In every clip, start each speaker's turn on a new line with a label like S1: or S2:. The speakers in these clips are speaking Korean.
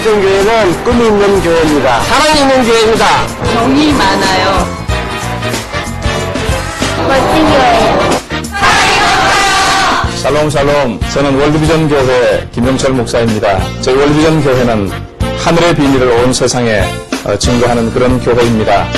S1: 월드비전교회는 꿈이 있는 교회입니다. 사랑이 있는 교회입니다.
S2: 정이 많아요.
S3: 멋진 교회예요.
S4: 샬롬 샬롬. 저는 월드비전 교회 김영철 목사입니다. 저희 월드비전 교회는 하늘의 비밀을 온 세상에 증거하는 그런 교회입니다.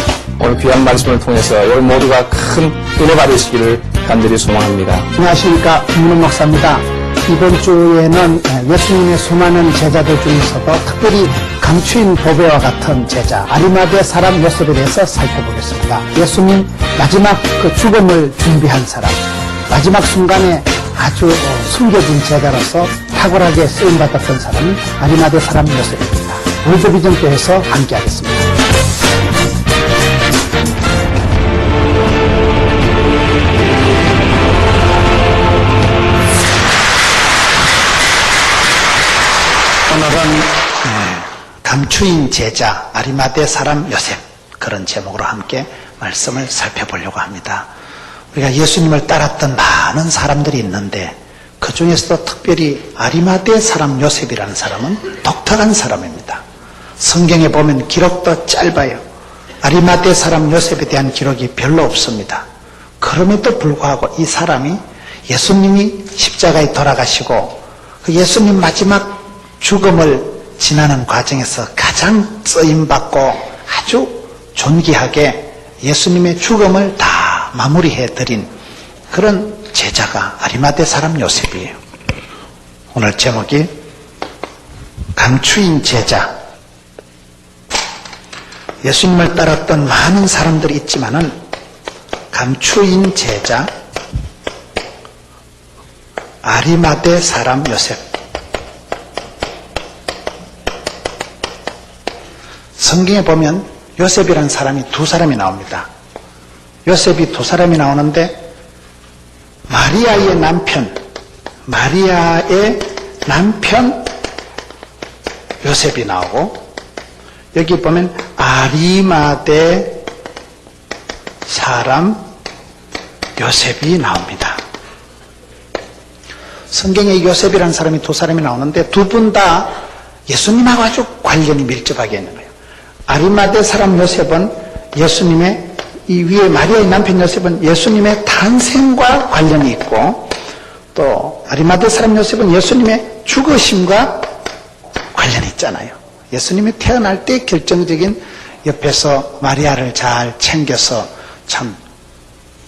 S4: 오늘 귀한 말씀을 통해서 여러분 모두가 큰 은혜 받으시기를 간절히 소망합니다.
S5: 안녕하십니까, 김문호 목사입니다. 이번 주에는 예수님의 수많은 제자들 중에서도 특별히 감추인 보배와 같은 제자 아리마대 사람 요셉에 대해서 살펴보겠습니다. 예수님 마지막 그 죽음을 준비한 사람, 마지막 순간에 아주 숨겨진 제자로서 탁월하게 쓰임받았던 사람이 아리마대 사람 요셉입니다. 월드비전 교회에서 함께하겠습니다. 오늘은 감추인 제자 아리마대 사람 요셉, 그런 제목으로 함께 말씀을 살펴보려고 합니다. 우리가 예수님을 따랐던 많은 사람들이 있는데 그 중에서도 특별히 아리마대 사람 요셉이라는 사람은 독특한 사람입니다. 성경에 보면 기록도 짧아요. 아리마대 사람 요셉에 대한 기록이 별로 없습니다. 그럼에도 불구하고 이 사람이 예수님이 십자가에 돌아가시고 그 예수님 마지막 죽음을 지나는 과정에서 가장 쓰임받고 아주 존귀하게 예수님의 죽음을 다 마무리해드린 그런 제자가 아리마대 사람 요셉이에요. 오늘 제목이 감추인 제자. 예수님을 따랐던 많은 사람들이 있지만은 감추인 제자 아리마대 사람 요셉. 성경에 보면 요셉이라는 사람이 두 사람이 나옵니다. 요셉이 두 사람이 나오는데 마리아의 남편 요셉이 나오고, 여기 보면 아리마대 사람 요셉이 나옵니다. 성경에 요셉이라는 사람이 두 사람이 나오는데 두 분 다 예수님하고 아주 관련이 밀접하게 있는 거예요. 아리마대 사람 요셉은 예수님의, 이 위에 마리아의 남편 요셉은 예수님의 탄생과 관련이 있고, 또 아리마대 사람 요셉은 예수님의 죽으심과 관련이 있잖아요. 예수님이 태어날 때 결정적인 옆에서 마리아를 잘 챙겨서 참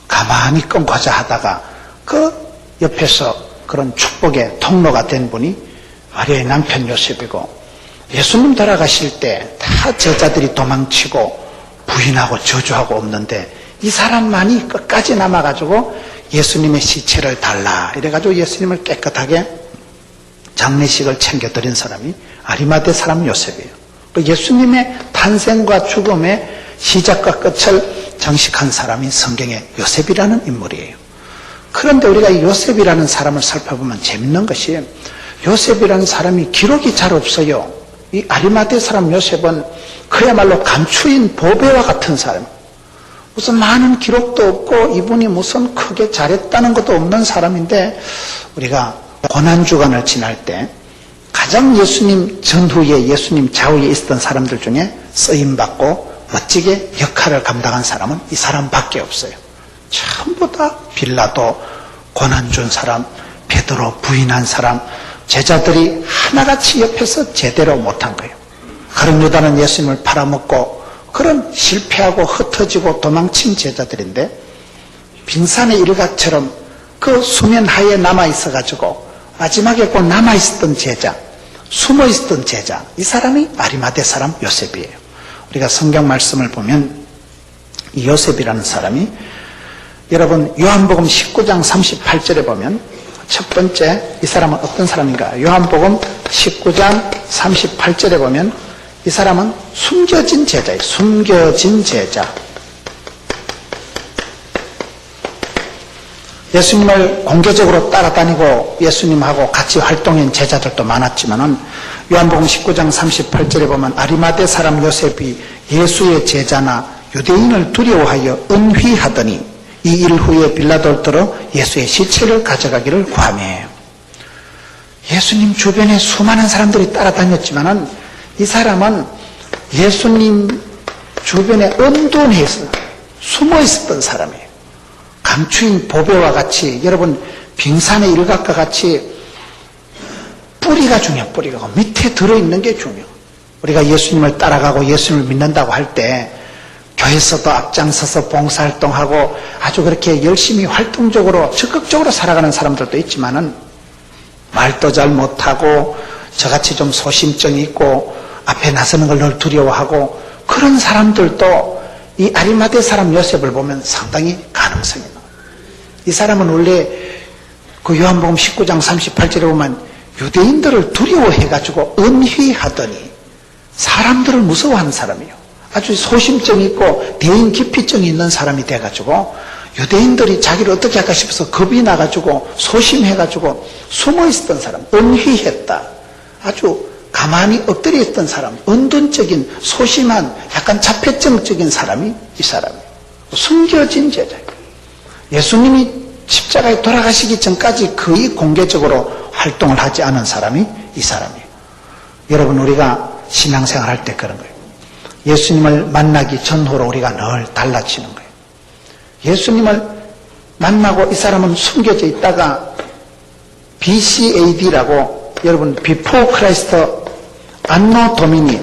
S5: 가만히 끊고자 하다가 그 옆에서 그런 축복의 통로가 된 분이 마리아의 남편 요셉이고, 예수님 돌아가실 때 다 제자들이 도망치고 부인하고 저주하고 없는데 이 사람만이 끝까지 남아가지고 예수님의 시체를 달라 이래가지고 예수님을 깨끗하게 장례식을 챙겨드린 사람이 아리마대 사람 요셉이에요. 예수님의 탄생과 죽음의 시작과 끝을 장식한 사람이 성경의 요셉이라는 인물이에요. 그런데 우리가 이 요셉이라는 사람을 살펴보면 재밌는 것이, 요셉이라는 사람이 기록이 잘 없어요. 이 아리마대 사람 요셉은 그야말로 감추인 보배와 같은 사람, 무슨 많은 기록도 없고 이분이 무슨 크게 잘했다는 것도 없는 사람인데, 우리가 고난주간을 지날 때 가장 예수님 전후에 예수님 좌우에 있었던 사람들 중에 쓰임받고 멋지게 역할을 감당한 사람은 이 사람밖에 없어요. 전부 다 빌라도 고난 준 사람, 베드로 부인한 사람, 제자들이 하나같이 옆에서 제대로 못한 거예요. 가룟 유다는 예수님을 팔아먹고 그런 실패하고 흩어지고 도망친 제자들인데, 빙산의 일각처럼 그 수면 하에 남아있어가지고 마지막에 꼭 남아있었던 제자, 숨어있었던 제자, 이 사람이 아리마대 사람 요셉이에요. 우리가 성경 말씀을 보면 이 요셉이라는 사람이, 여러분 요한복음 19장 38절에 보면 첫 번째 이 사람은 어떤 사람인가? 요한복음 19장 38절에 보면 이 사람은 숨겨진 제자예요. 숨겨진 제자. 예수님을 공개적으로 따라다니고 예수님하고 같이 활동한 제자들도 많았지만은 요한복음 19장 38절에 보면 아리마대 사람 요셉이 예수의 제자나 유대인을 두려워하여 은휘하더니 이 일 후에 빌라도를 들어 예수의 시체를 가져가기를 구하며, 예수님 주변에 수많은 사람들이 따라다녔지만은 이 사람은 예수님 주변에 은둔해서 숨어 있었던 사람이에요. 감추인 보배와 같이, 여러분 빙산의 일각과 같이 뿌리가 중요해요. 뿌리가 밑에 들어있는 게 중요해요. 우리가 예수님을 따라가고 예수님을 믿는다고 할 때 교회에서도 앞장서서 봉사활동하고 아주 그렇게 열심히 활동적으로 적극적으로 살아가는 사람들도 있지만은 말도 잘 못하고 저같이 좀 소심증이 있고 앞에 나서는 걸 늘 두려워하고 그런 사람들도 이 아리마대 사람 요셉을 보면 상당히 가능성이 나와요. 이 사람은 원래 그 요한복음 19장 38절에 보면 유대인들을 두려워해가지고 은휘하더니 사람들을 무서워하는 사람이에요. 아주 소심증이 있고 대인 기피증이 있는 사람이 돼가지고 유대인들이 자기를 어떻게 할까 싶어서 겁이 나가지고 소심해가지고 숨어 있었던 사람, 은휘했다. 아주 가만히 엎드려 있던 사람, 은둔적인 소심한 약간 자폐증적인 사람이 이 사람이에요. 숨겨진 제자예요. 예수님이 십자가에 돌아가시기 전까지 거의 공개적으로 활동을 하지 않은 사람이 이 사람이에요. 여러분, 우리가 신앙생활 할 때 그런 거예요. 예수님을 만나기 전후로 우리가 늘 달라지는 거예요. 예수님을 만나고 이 사람은 숨겨져 있다가 BCAD라고, 여러분 Before Christ Anno Domini,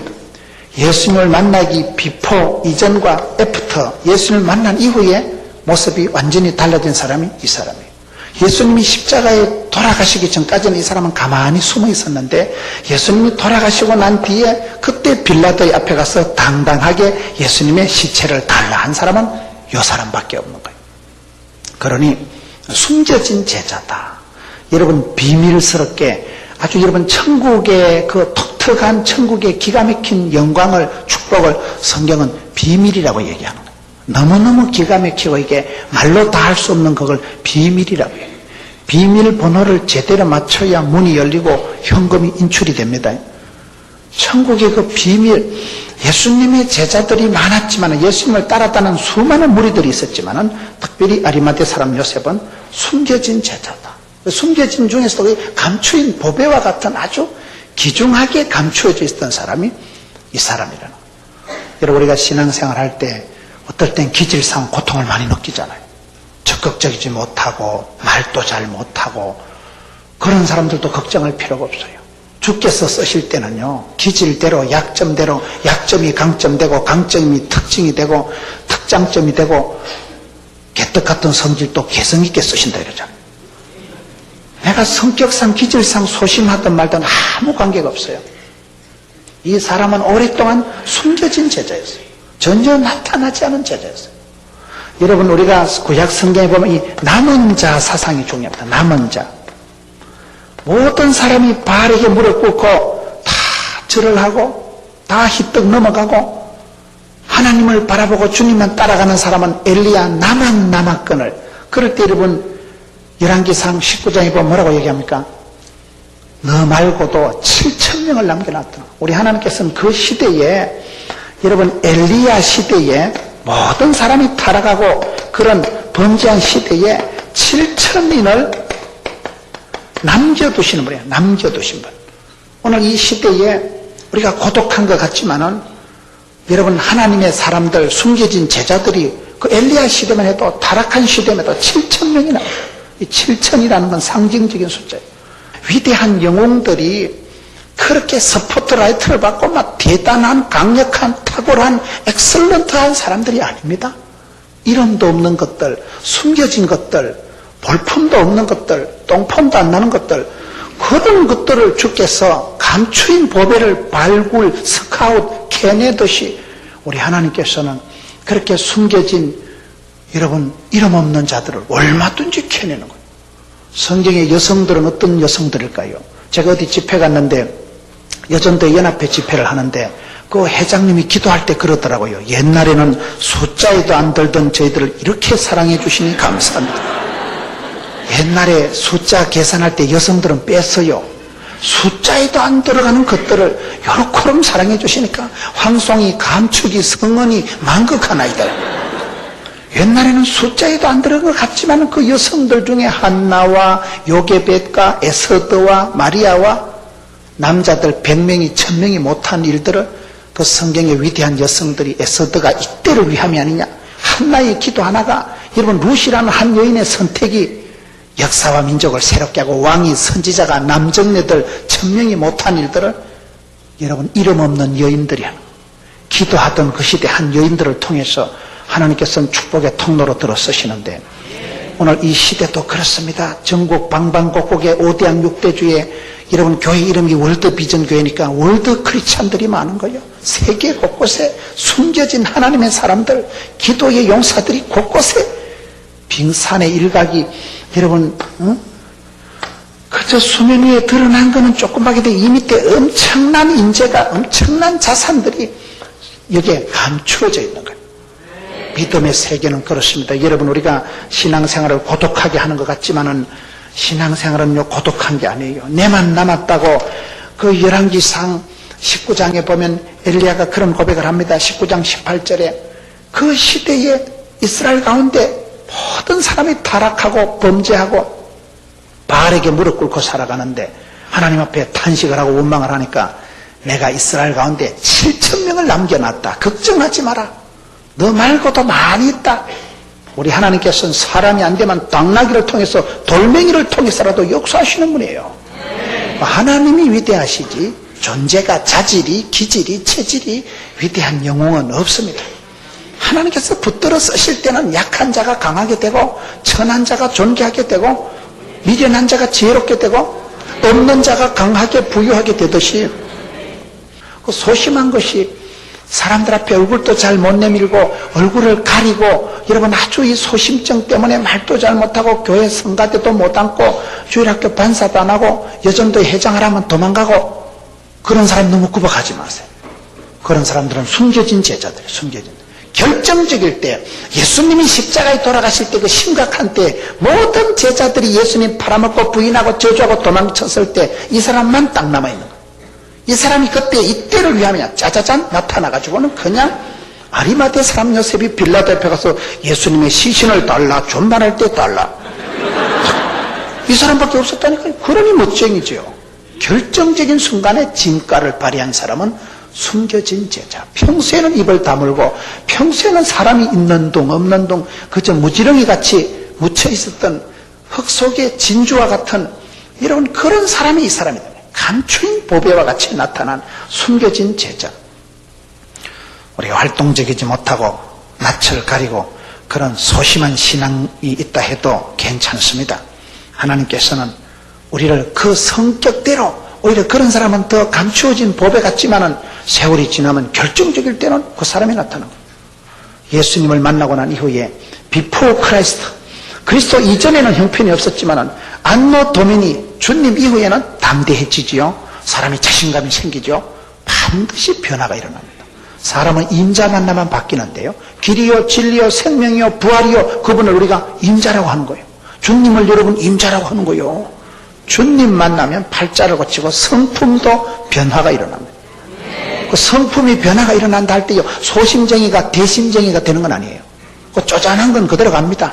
S5: 예수님을 만나기 비포 이전과 애프터, 예수님을 만난 이후에 모습이 완전히 달라진 사람이 이 사람이에요. 예수님이 십자가에 돌아가시기 전까지는 이 사람은 가만히 숨어 있었는데 예수님이 돌아가시고 난 뒤에 그때 빌라도의 앞에 가서 당당하게 예수님의 시체를 달라 한 사람은 이 사람밖에 없는 거예요. 그러니 숨겨진 제자다. 여러분, 비밀스럽게 아주 여러분 천국의 그 독특한 천국의 기가 막힌 영광을, 축복을 성경은 비밀이라고 얘기하는 거예요. 너무너무 기가 막히고 이게 말로 다 할 수 없는 그걸 비밀이라고 해요. 비밀번호를 제대로 맞춰야 문이 열리고 현금이 인출이 됩니다. 천국의 그 비밀, 예수님의 제자들이 많았지만, 예수님을 따랐다는 수많은 무리들이 있었지만 특별히 아리마대 사람 요셉은 숨겨진 제자다. 숨겨진 중에서도 감추인 보배와 같은 아주 기중하게 감추어져 있었던 사람이 이 사람이라는 거예요. 여러분, 우리가 신앙생활 할 때 어떨 땐 기질상 고통을 많이 느끼잖아요. 적극적이지 못하고 말도 잘 못하고 그런 사람들도 걱정할 필요가 없어요. 주께서 쓰실 때는요, 기질대로 약점대로 약점이 강점되고 강점이 특징이 되고 특장점이 되고 개떡 같은 성질도 개성 있게 쓰신다 이러잖아요. 내가 성격상 기질상 소심하든 말든 아무 관계가 없어요. 이 사람은 오랫동안 숨겨진 제자였어요. 전혀 나타나지 않은 제자였어요. 여러분, 우리가 구약 성경에 보면 이 남은 자 사상이 중요합니다. 남은 자. 모든 사람이 바알에게 무릎 꿇고 다 절을 하고 다 희떡 넘어가고 하나님을 바라보고 주님만 따라가는 사람은 엘리야 나만 남았거늘. 그럴 때 여러분, 열왕기상 19장에 보면 뭐라고 얘기합니까? 너 말고도 7,000명을 남겨놨다. 우리 하나님께서는 그 시대에, 여러분 엘리야 시대에 모든 사람이 타락하고 그런 번제한 시대에 7,000인을 남겨두시는 분이에요. 남겨두신 분. 오늘 이 시대에 우리가 고독한 것 같지만은 여러분, 하나님의 사람들, 숨겨진 제자들이 그 엘리야 시대만 해도, 타락한 시대만 해도 7,000명이 나와요. 이 7,000이라는 건 상징적인 숫자예요. 위대한 영웅들이 그렇게 스포트라이트를 받고 막 대단한, 강력한, 탁월한, 엑셀런트한 사람들이 아닙니다. 이름도 없는 것들, 숨겨진 것들, 볼품도 없는 것들, 똥폼도 안 나는 것들, 그런 것들을 주께서 감추인 보배를 발굴, 스카웃, 캐내듯이 우리 하나님께서는 그렇게 숨겨진, 여러분, 이름 없는 자들을 얼마든지 캐내는 거예요. 성경의 여성들은 어떤 여성들일까요? 제가 어디 집회 갔는데 여전도 연합회 집회를 하는데 그 회장님이 기도할 때 그러더라고요. 옛날에는 숫자에도 안 들던 저희들을 이렇게 사랑해 주시니 감사합니다. 옛날에 숫자 계산할 때 여성들은 뺐어요. 숫자에도 안 들어가는 것들을 요렇게럼 사랑해 주시니까 황송이, 감축이, 성언이 만극하나이다. 옛날에는 숫자에도 안 들어간 것 같지만 그 여성들 중에 한나와 요게벳과 에서더와 마리아와 남자들 100명이 1000명이 못한 일들을 그 성경의 위대한 여성들이 에스더가 이때를 위함이 아니냐. 한나의 기도 하나가, 여러분 루시라는 한 여인의 선택이 역사와 민족을 새롭게 하고, 왕이 선지자가 남정네들 1000명이 못한 일들을 여러분 이름 없는 여인들이 하는, 기도하던 그 시대 한 여인들을 통해서 하나님께서는 축복의 통로로 들어 쓰시는데, 오늘 이 시대도 그렇습니다. 전국 방방곡곡에 5대양 6대주에 여러분 교회 이름이 월드 비전 교회니까 월드 크리스찬들이 많은 거예요. 세계 곳곳에 숨겨진 하나님의 사람들, 기도의 용사들이 곳곳에, 빙산의 일각이 여러분 그저 수면 위에 드러난 거는 조그맣게 돼. 이 밑에 엄청난 인재가, 엄청난 자산들이 여기에 감추어져 있는 거예요. 믿음의 세계는 그렇습니다. 여러분 우리가 신앙생활을 고독하게 하는 것 같지만은 신앙생활은요 고독한 게 아니에요. 내만 남았다고. 그 열왕기상 19장에 보면 엘리야가 그런 고백을 합니다. 19장 18절에 그 시대에 이스라엘 가운데 모든 사람이 타락하고 범죄하고 바알에게 무릎 꿇고 살아가는데 하나님 앞에 탄식을 하고 원망을 하니까 내가 이스라엘 가운데 7,000명을 남겨놨다. 걱정하지 마라. 너 말고도 많이 있다. 우리 하나님께서는 사람이 안 되면 당나귀를 통해서, 돌멩이를 통해서라도 역사하시는 분이에요. 하나님이 위대하시지 존재가, 자질이, 기질이, 체질이 위대한 영웅은 없습니다. 하나님께서 붙들어 쓰실 때는 약한 자가 강하게 되고, 천한 자가 존귀하게 되고, 미련한 자가 지혜롭게 되고, 없는 자가 강하게 부유하게 되듯이, 그 소심한 것이 사람들 앞에 얼굴도 잘 못 내밀고 얼굴을 가리고, 여러분 아주 이 소심증 때문에 말도 잘 못하고 교회 성가대도 못 앉고 주일학교 반사도 안 하고 여전도에 회장을 하면 도망가고, 그런 사람 너무 구박하지 마세요. 그런 사람들은 숨겨진 제자들이에요. 숨겨진. 결정적일 때, 예수님이 십자가에 돌아가실 때 그 심각한 때 모든 제자들이 예수님 팔아먹고 부인하고 저주하고 도망쳤을 때 이 사람만 딱 남아있는 거예요. 이 사람이 그때 이때를 위하면 짜자잔 나타나가지고는 그냥 아리마대 사람 요셉이 빌라도 앞에 가서 예수님의 시신을 달라, 존반할 때 달라, 이 사람밖에 없었다니까요. 그러니 멋쟁이죠. 결정적인 순간에 진가를 발휘한 사람은 숨겨진 제자. 평소에는 입을 다물고 평소에는 사람이 있는 동 없는 동 그저 무지렁이 같이 묻혀 있었던 흙 속의 진주와 같은 이런 그런 사람이 이 사람이다. 감추인 보배와 같이 나타난 숨겨진 제자. 우리가 활동적이지 못하고 낯을 가리고 그런 소심한 신앙이 있다 해도 괜찮습니다. 하나님께서는 우리를 그 성격대로, 오히려 그런 사람은 더 감추어진 보배 같지만은 세월이 지나면 결정적일 때는 그 사람이 나타나는 거예요. 예수님을 만나고 난 이후에 비포 크라이스트, 그리스도 이전에는 형편이 없었지만은 안노 도미니, 주님 이후에는 담대해지지요. 사람이 자신감이 생기죠. 반드시 변화가 일어납니다. 사람은 임자 만나면 바뀌는데요. 길이요 진리요 생명이요 부활이요, 그분을 우리가 임자라고 하는 거예요. 주님을 여러분 임자라고 하는 거예요. 주님 만나면 팔자를 고치고 성품도 변화가 일어납니다. 그 성품이 변화가 일어난다 할 때요, 소심쟁이가 대심쟁이가 되는 건 아니에요. 그 쪼잔한 건 그대로 갑니다.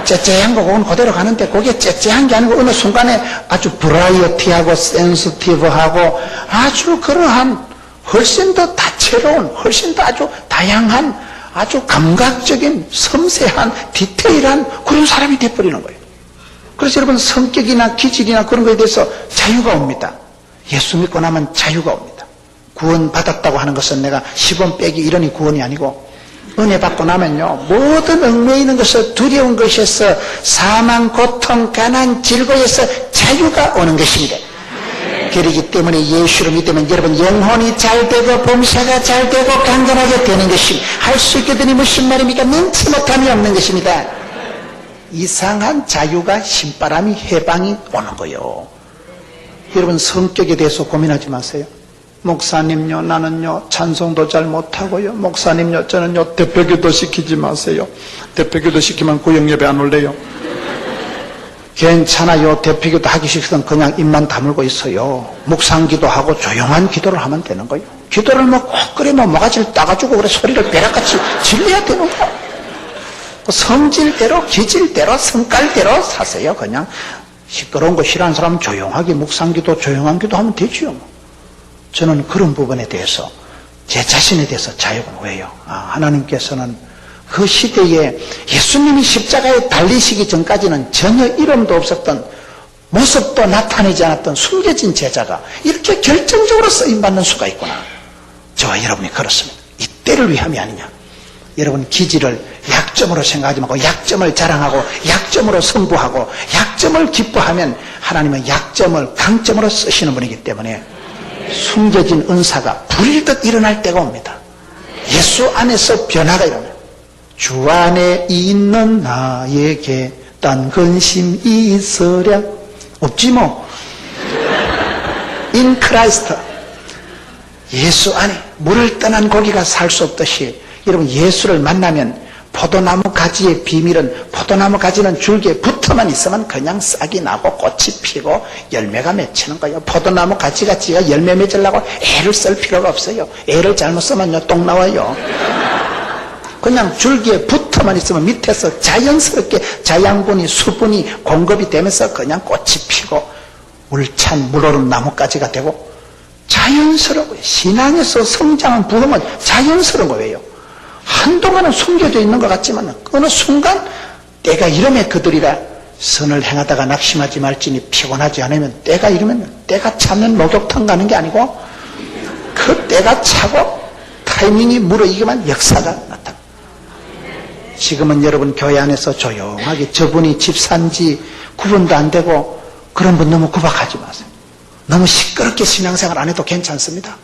S5: 째째한 거 그건 그대로 가는데, 그게 째째한 게 아니고 어느 순간에 아주 브라이어티하고 센시티브하고 아주 그러한 훨씬 더 다채로운, 훨씬 더 아주 다양한, 아주 감각적인 섬세한 디테일한 그런 사람이 돼버리는 거예요. 그래서 여러분 성격이나 기질이나 그런 거에 대해서 자유가 옵니다. 예수 믿고 나면 자유가 옵니다. 구원 받았다고 하는 것은 내가 10원 빼기 이러니 구원이 아니고, 은혜 받고 나면요, 모든 얽매이는 있는 것을, 두려운 것에서, 사망, 고통, 가난, 질고에서 자유가 오는 것입니다. 그렇기 때문에 예수를 믿으면 여러분 영혼이 잘 되고 범사가 잘 되고 강건하게 되는 것입니다. 할 수 있게 되니 무슨 말입니까? 능치 못함이 없는 것입니다. 이상한 자유가, 신바람이, 해방이 오는 거예요. 여러분 성격에 대해서 고민하지 마세요. 목사님요, 나는요 찬송도 잘 못하고요, 목사님요 저는요 대표기도 시키지 마세요. 대표기도 시키면 구역예배 안 올래요. 괜찮아요. 대표기도 하기 싫으면 그냥 입만 다물고 있어요. 묵상기도 하고 조용한 기도를 하면 되는 거예요. 기도를 뭐 꼭 그래 뭐 모가지를 따가지고 그래 소리를 벼락같이 질러야 되는 거예요. 성질대로 기질대로 성깔대로 사세요. 그냥 시끄러운 거 싫어하는 사람은 조용하게 묵상기도 조용한 기도 하면 되지요. 저는 그런 부분에 대해서 제 자신에 대해서 자유가 왜요? 하나님께서는 그 시대에 예수님이 십자가에 달리시기 전까지는 전혀 이름도 없었던 모습도 나타내지 않았던 숨겨진 제자가 이렇게 결정적으로 쓰임받는 수가 있구나. 저와 여러분이 그렇습니다. 이때를 위함이 아니냐. 여러분 기지를 약점으로 생각하지 말고 약점을 자랑하고 약점으로 승부하고 약점을 기뻐하면 하나님은 약점을 강점으로 쓰시는 분이기 때문에 숨겨진 은사가 불일듯 일어날 때가 옵니다. 예수 안에서 변화가 일어나요. 주 안에 있는 나에게 딴 근심 있으랴 없지 뭐. In Christ. 예수 안에 물을 떠난 고기가 살 수 없듯이 여러분 예수를 만나면 포도나무 가지의 비밀은 포도나무 가지는 줄기에 붙어만 있으면 그냥 싹이 나고 꽃이 피고 열매가 맺히는 거예요. 포도나무 가지가 열매 맺으려고 애를 쓸 필요가 없어요. 애를 잘못 쓰면요 똥 나와요. 그냥 줄기에 붙어만 있으면 밑에서 자연스럽게 자양분이 수분이 공급이 되면서 그냥 꽃이 피고 물찬 물오른 나무가지가 되고 자연스러워요. 신앙에서 성장한 부흥은 자연스러운 거예요. 한동안은 숨겨져 있는 것 같지만 어느 순간 때가 이름에 그들이라 선을 행하다가 낙심하지 말지니 피곤하지 않으면 때가 이르면 때가 차면 목욕탕 가는 게 아니고 그 때가 차고 타이밍이 무르익으면 역사가 나타나. 지금은 여러분 교회 안에서 조용하게 저분이 집산지 구분도 안 되고 그런 분 너무 구박하지 마세요. 너무 시끄럽게 신앙생활 안 해도 괜찮습니다.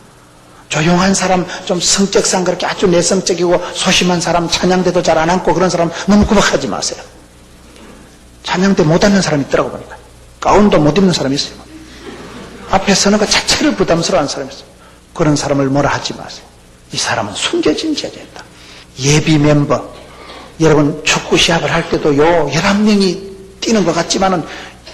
S5: 조용한 사람, 좀 성격상 그렇게 아주 내성적이고 소심한 사람, 찬양대도 잘 안 앉고 그런 사람 너무 구박하지 마세요. 찬양대 못 앉는 사람이 있더라고 보니까. 가운도 못 입는 사람이 있어요. 앞에 서는 것 자체를 부담스러워하는 사람이 있어요. 그런 사람을 뭐라 하지 마세요. 이 사람은 숨겨진 제자였다. 예비 멤버, 여러분 축구 시합을 할 때도 요 11명이 뛰는 것 같지만은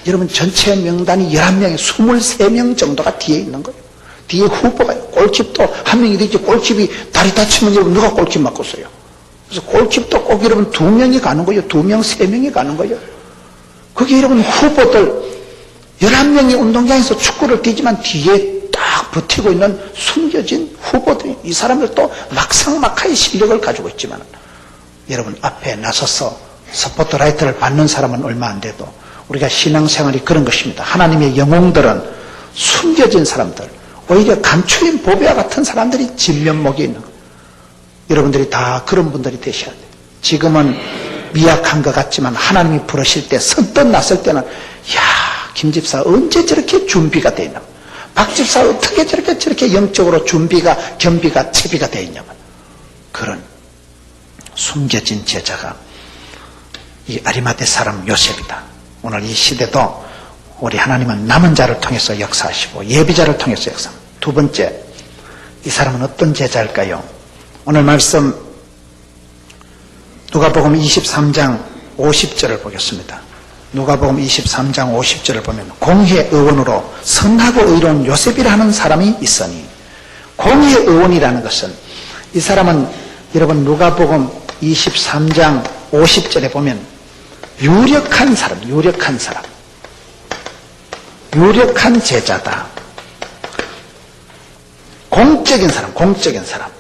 S5: 여러분 전체 명단이 11명에 23명 정도가 뒤에 있는 거예요. 뒤에 후보가 골킵도 한 명이 되지 골킵이 다리 다치면 여러분 누가 골킵 맡고 써요. 그래서 골킵도 꼭 여러분 2명이 가는 거예요. 2명, 3명이 가는 거예요. 그게 여러분 후보들 11명이 운동장에서 축구를 뛰지만 뒤에 딱 버티고 있는 숨겨진 후보들이 이 사람들도 막상막하의 실력을 가지고 있지만 여러분 앞에 나서서 스포트라이트를 받는 사람은 얼마 안 돼도 우리가 신앙생활이 그런 것입니다. 하나님의 영웅들은 숨겨진 사람들 오히려 감추인 보배와 같은 사람들이 진면목에 있는 거예요. 여러분들이 다 그런 분들이 되셔야 돼요. 지금은 미약한 것 같지만 하나님이 부르실 때 선뜻 났을 때는 김 집사 언제 저렇게 준비가 되어 있나, 박 집사 어떻게 저렇게 영적으로 준비가 겸비가 채비가 되어 있냐면 그런 숨겨진 제자가 이 아리마대 사람 요셉이다. 오늘 이 시대도 우리 하나님은 남은 자를 통해서 역사하시고 예비자를 통해서 역사합니다. 두 번째, 이 사람은 어떤 제자일까요? 오늘 말씀 누가복음 23장 50절을 보겠습니다. 누가복음 23장 50절을 보면 공회의원으로 선하고 의로운 요셉이라는 사람이 있으니, 공회의원이라는 것은 이 사람은 여러분 누가복음 23장 50절에 보면 유력한 사람, 유력한 제자다. 공적인 사람.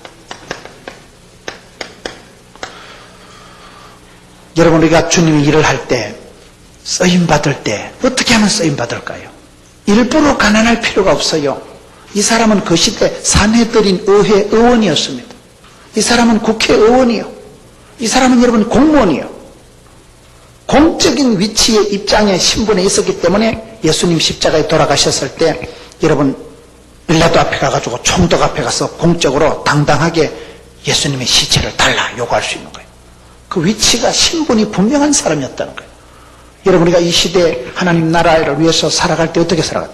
S5: 여러분 우리가 주님 일을 할 때, 쓰임받을 때 어떻게 하면 쓰임받을까요? 일부러 가난할 필요가 없어요. 이 사람은 그 시대 산헤드린 의회 의원이었습니다. 이 사람은 국회의원이요. 이 사람은 여러분 공무원이요. 공적인 위치의 입장에 신분에 있었기 때문에 예수님 십자가에 돌아가셨을 때 여러분 빌라도 앞에 가가지고 총독 앞에 가서 공적으로 당당하게 예수님의 시체를 달라 요구할 수 있는 거예요. 그 위치가 신분이 분명한 사람이었다는 거예요. 여러분 우리가 이 시대에 하나님 나라를 위해서 살아갈 때 어떻게 살아가요?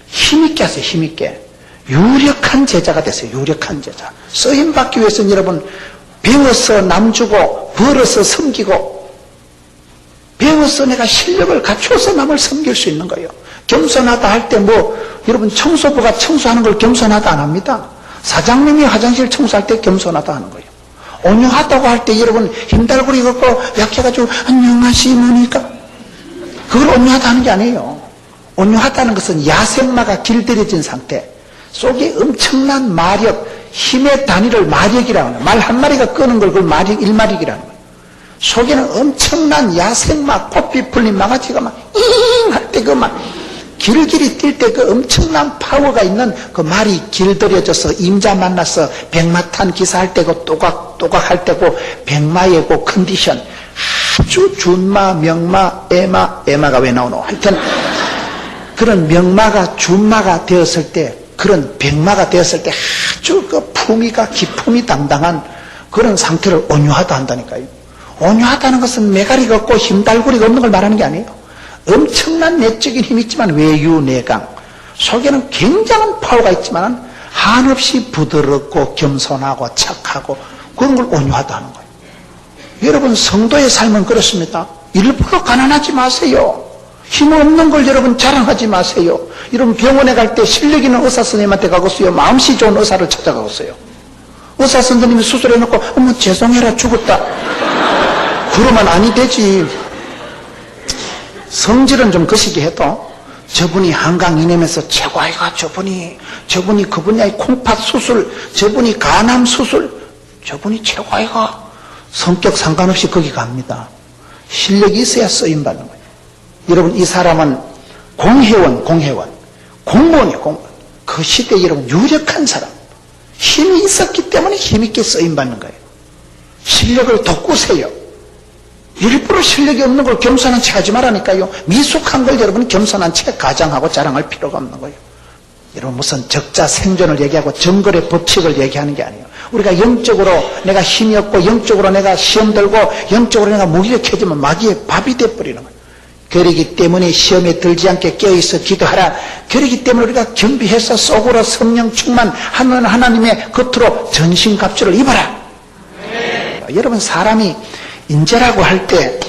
S5: 힘있게 하세요. 힘있게. 유력한 제자가 되세요. 유력한 제자. 쓰임받기 위해서는 여러분 배워서 남주고 벌어서 섬기고 배워서 내가 실력을 갖춰서 남을 섬길 수 있는 거예요. 겸손하다 할 때 여러분 청소부가 청소하는 걸 겸손하다 안 합니다. 사장님이 화장실 청소할 때 겸손하다 하는 거예요. 온유하다고 할 때 여러분 힘달구리 걷고 약해가지고 안녕하십니까? 그걸 온유하다는 게 아니에요. 온유하다는 것은 야생마가 길들여진 상태, 속에 엄청난 마력, 힘의 단위를 마력이라고 하는, 말 한 마리가 끄는 걸 그걸 마력, 일마력이라는 거예요. 속에는 엄청난 야생마, 꽃피 풀린 마가지가 막, 잉! 할 때 그 막, 길길이 뛸 때 그 엄청난 파워가 있는 그 말이 길들여져서 임자 만나서 백마탄 기사할 때고 또각 할 때고 백마의 그 컨디션, 아주 준마, 명마, 에마가 왜 나오노? 하여튼, 그런 명마가 준마가 되었을 때, 그런 백마가 되었을 때 아주 그 품위가 기품이 당당한 그런 상태를 온유하다 한다니까요. 온유하다는 것은 매가리가 없고 힘달구리가 없는 걸 말하는 게 아니에요. 엄청난 내적인 힘이 있지만 외유내강, 속에는 굉장한 파워가 있지만 한없이 부드럽고 겸손하고 착하고 그런 걸 온유하다 하는 거예요. 여러분, 성도의 삶은 그렇습니다. 일부러 가난하지 마세요. 힘없는 걸 여러분 자랑하지 마세요. 여러분, 병원에 갈 때 실력 있는 의사 선생님한테 가고서요, 마음씨 좋은 의사를 찾아가고서요. 의사 선생님이 수술해놓고 어머 죄송해라 죽었다 그러면 아니 되지. 성질은 좀 거시기 해도 저분이 한강 이내면서 최고아이가 저분이 그분이 콩팥 수술, 저분이 간암 수술, 저분이 최고아이가 성격 상관없이 거기 갑니다. 실력이 있어야 쓰임받는 거예요. 여러분, 이 사람은 공무원이에요, 공무원. 그 시대에 여러분 유력한 사람, 힘이 있었기 때문에 힘있게 쓰임받는 거예요. 실력을 돋구세요. 일부러 실력이 없는 걸 겸손한 채 하지 말라니까요. 미숙한 걸 여러분 겸손한 채 가장하고 자랑할 필요가 없는 거예요. 여러분, 무슨 적자 생존을 얘기하고 정글의 법칙을 얘기하는 게 아니에요. 우리가 영적으로 내가 힘이 없고 영적으로 내가 시험 들고 영적으로 내가 무기력해지면 마귀의 밥이 돼버리는 거예요. 그러기 때문에 시험에 들지 않게 깨어있어 기도하라. 그러기 때문에 우리가 겸비해서 속으로 성령 충만하는 하나님의 겉으로 전신갑주를 입어라. 여러분, 사람이 인재라고 할 때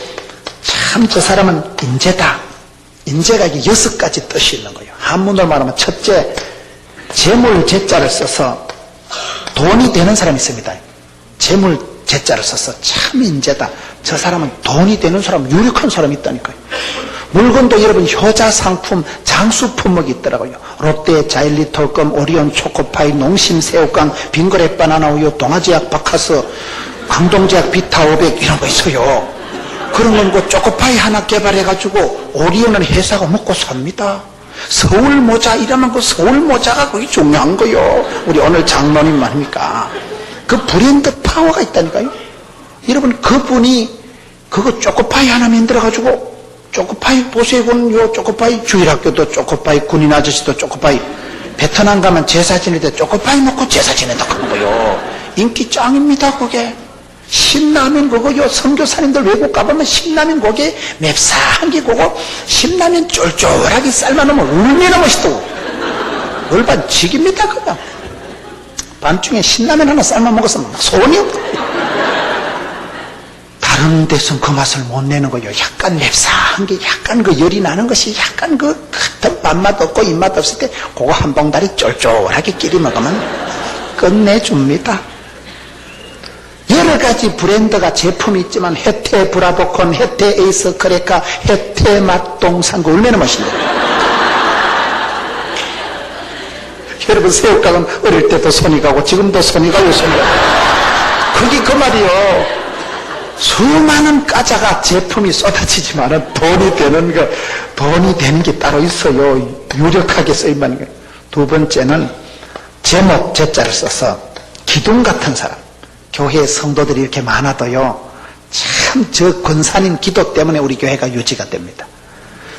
S5: 참 저 사람은 인재다. 인재가 이게 6가지 뜻이 있는 거예요. 한문으로 말하면 첫째, 재물 재자를 써서 돈이 되는 사람이 있습니다. 재물 재자를 써서 참 인재다. 저 사람은 돈이 되는 사람, 유력한 사람이 있다니까요. 물건도 여러분 효자 상품, 장수 품목이 있더라고요. 롯데, 자일리, 톨껌, 오리온, 초코파이, 농심, 새우깡, 빙그레, 바나나 우유, 동아제약, 바카스, 광동제약, 비타 500 이런 거 있어요. 그런 건 그 초코파이 하나 개발해가지고 오리온은 회사가 먹고 삽니다. 서울 모자 이러면 그 서울 모자가 그게 중요한 거요. 우리 오늘 장로님 말입니까? 그 브랜드 파워가 있다니까요. 여러분, 그분이 그거 초코파이 하나 만들어가지고 초코파이 보세군, 요 초코파이 주일학교도 초코파이, 군인 아저씨도 초코파이, 베트남 가면 제사 지낼 때 초코파이 먹고 제사 지낸다 그런 거요. 인기 짱입니다. 그게 신라면 그거요. 선교사님들 외국 가보면 신라면 고게 맵싸한 게 그거 신라면 쫄쫄하게 삶아놓으면 얼마나 멋있다고. 얼반 직입니다. 그냥 밤중에 신라면 하나 삶아 먹었으면 소원이 없다. 다른 데서는 그 맛을 못 내는 거예요. 약간 맵싸한 게 약간 그 열이 나는 것이 약간 그 같은 밥맛 없고 입맛 없을 때 그거 한 봉다리 쫄쫄하게 끼리 먹으면 끝내줍니다. 여러 가지 브랜드가 제품이 있지만 혜태 브라보콘, 혜태 에이스 크레카, 혜태 맛동산 그 얼마나 맛있나요? 여러분, 새우깡은 어릴 때도 손이 가고 지금도 손이 가고 손이 가고 그게 그 말이요. 수많은 과자가 제품이 쏟아지지만 돈이 되는 게 따로 있어요. 유력하게 쓰임받는 게. 두 번째는 제목 제자를 써서 기둥 같은 사람. 교회 성도들이 이렇게 많아도요, 참 저 권사님 기도 때문에 우리 교회가 유지가 됩니다.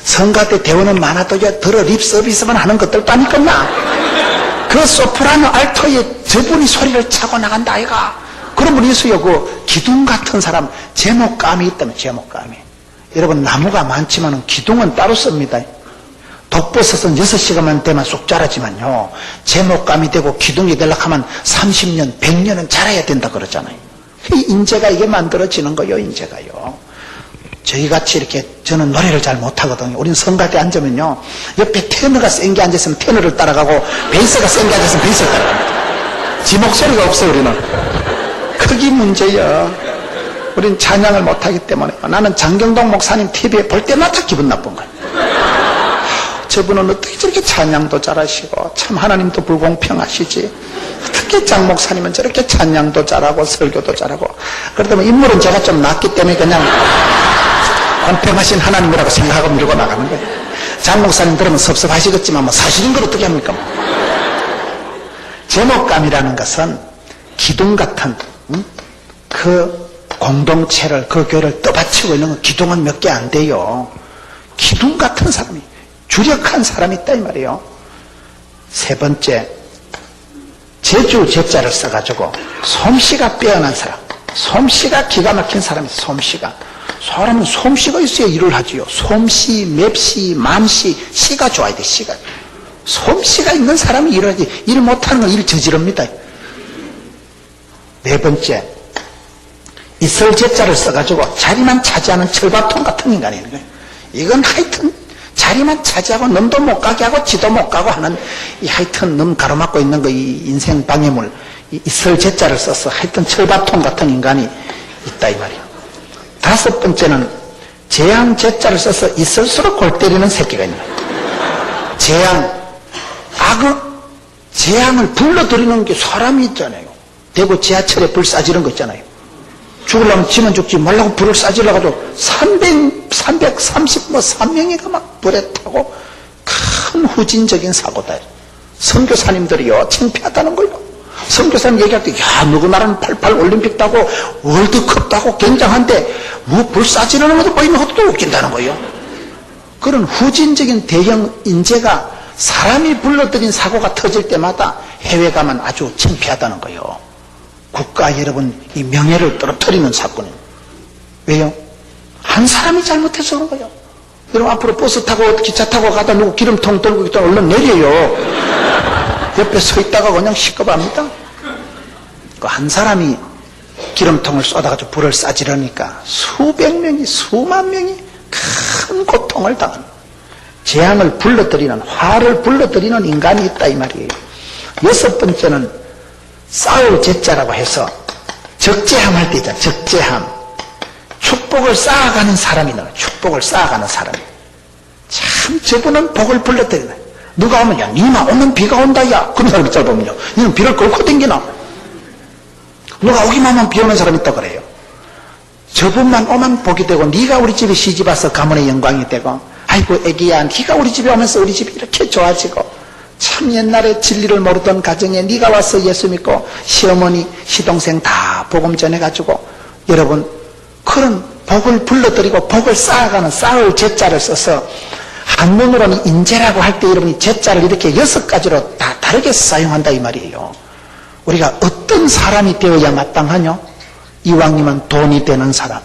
S5: 성가 때 대우는 많아도요, 들어 립 서비스만 하는 것들도 아니겠나? 그 소프라노 알토에 저분이 소리를 차고 나간다 아이가. 그런 분이 있어요. 그 기둥 같은 사람, 제목감이 있다면 제목감이. 여러분, 나무가 많지만 기둥은 따로 씁니다. 독버섯은 6시간만 되면 쑥 자라지만요, 제목감이 되고 기둥이 되려고 하면 30년, 100년은 자라야 된다 그러잖아요. 이 인재가 이게 만들어지는 거예요, 인재가요. 저희같이 이렇게, 저는 노래를 잘 못하거든요. 우린 성가대 앉으면요, 옆에 테너가 센 게 앉아있으면 테너를 따라가고, 베이스가 센 게 앉아있으면 베이스를 따라갑니다. 지 목소리가 없어, 우리는. 그게 문제야. 우린 찬양을 못하기 때문에 나는 장경동 목사님 TV에 볼 때마다 기분 나쁜 거예요. 저분은 어떻게 저렇게 찬양도 잘하시고 참 하나님도 불공평하시지. 어떻게 장 목사님은 저렇게 찬양도 잘하고 설교도 잘하고. 그러다 보면 인물은 제가 좀 낫기 때문에 그냥 공평하신 하나님이라고 생각하고 밀고 나가는 거예요. 장 목사님 들으면 섭섭하시겠지만 뭐 사실인 걸 어떻게 합니까? 제목감이라는 것은 기둥 같은 그 공동체를, 그 교회를 떠받치고 있는 건 기둥은 몇 개 안 돼요. 기둥 같은 사람이, 주력한 사람이 있다 이 말이에요. 세 번째, 제주 제자를 써가지고 솜씨가 빼어난 사람, 솜씨가 기가 막힌 사람이 있어요. 솜씨가. 사람은 솜씨가 있어야 일을 하지요. 솜씨, 맵씨, 맘씨, 씨가 좋아야 돼. 씨가. 솜씨가 있는 사람이 일을 하지. 일 못하는 건 일 저지릅니다. 네 번째, 이슬 제자를 써가지고 자리만 차지하는 철밥통 같은 인간이 있는 거예요. 이건 하여튼 자리만 차지하고 넘도 못 가게 하고 지도 못 가고 하는 이 하여튼 넘 가로막고 있는 거 이 인생 방해물, 이 이슬 제자를 써서 하여튼 철밥통 같은 인간이 있다 이 말이에요. 다섯 번째는 재앙 제자를 써서 있을수록 골 때리는 새끼가 있는 거예요. 재앙, 악을, 재앙을 불러들이는 게 사람이 있잖아요. 대구 지하철에 불 싸지는 거 있잖아요. 죽으려면 지면 죽지 말라고 불을 싸지려고 333명이가 막 불에 타고 큰 후진적인 사고다. 선교사님들이요, 창피하다는 거예요. 선교사님 얘기할 때, 야, 누구 나라는 88 올림픽 따고 월드컵 따고 굉장한데 뭐 불 싸지르는 것도 보이는 것도 웃긴다는 거예요. 그런 후진적인 대형 인재가 사람이 불러들인 사고가 터질 때마다 해외 가면 아주 창피하다는 거예요. 국가 여러분 이 명예를 떨어뜨리는 사건이에요. 왜요? 한 사람이 잘못해서 그런 거예요. 여러분 앞으로 버스 타고 기차 타고 가다 누구 기름통 들고 있다 얼른 내려요. 옆에 서 있다가 그냥 시끄럽합니다. 그 한 사람이 기름통을 쏟아가지고 불을 싸지르니까 수백 명이 수만 명이 큰 고통을 당하는 재앙을 불러들이는 화를 불러들이는 인간이 있다 이 말이에요. 여섯 번째는 싸울 제자라고 해서 적재함 할 때 있잖아. 적재함. 축복을 쌓아가는 사람이 나와요. 축복을 쌓아가는 사람이. 참 저분은 복을 불러들이네. 누가 오면 야 니만 오면 비가 온다 야. 그런 사람 있잖아 보면요. 니는 비를 걸고 댕기나. 누가 오기만 하면 비 오는 사람 있다 그래요. 저분만 오면 복이 되고 네가 우리 집에 시집 와서 가문의 영광이 되고 아이고 애기야 네가 우리 집에 오면서 우리 집이 이렇게 좋아지고 참 옛날에 진리를 모르던 가정에 네가 와서 예수 믿고 시어머니 시동생 다 복음 전해가지고 여러분 그런 복을 불러들이고 복을 쌓아가는 쌓을 제자를 써서 한문으로는 인재라고 할 때 여러분이 제자를 이렇게 6가지로 다 다르게 사용한다 이 말이에요. 우리가 어떤 사람이 되어야 마땅하냐? 이왕이면 돈이 되는 사람,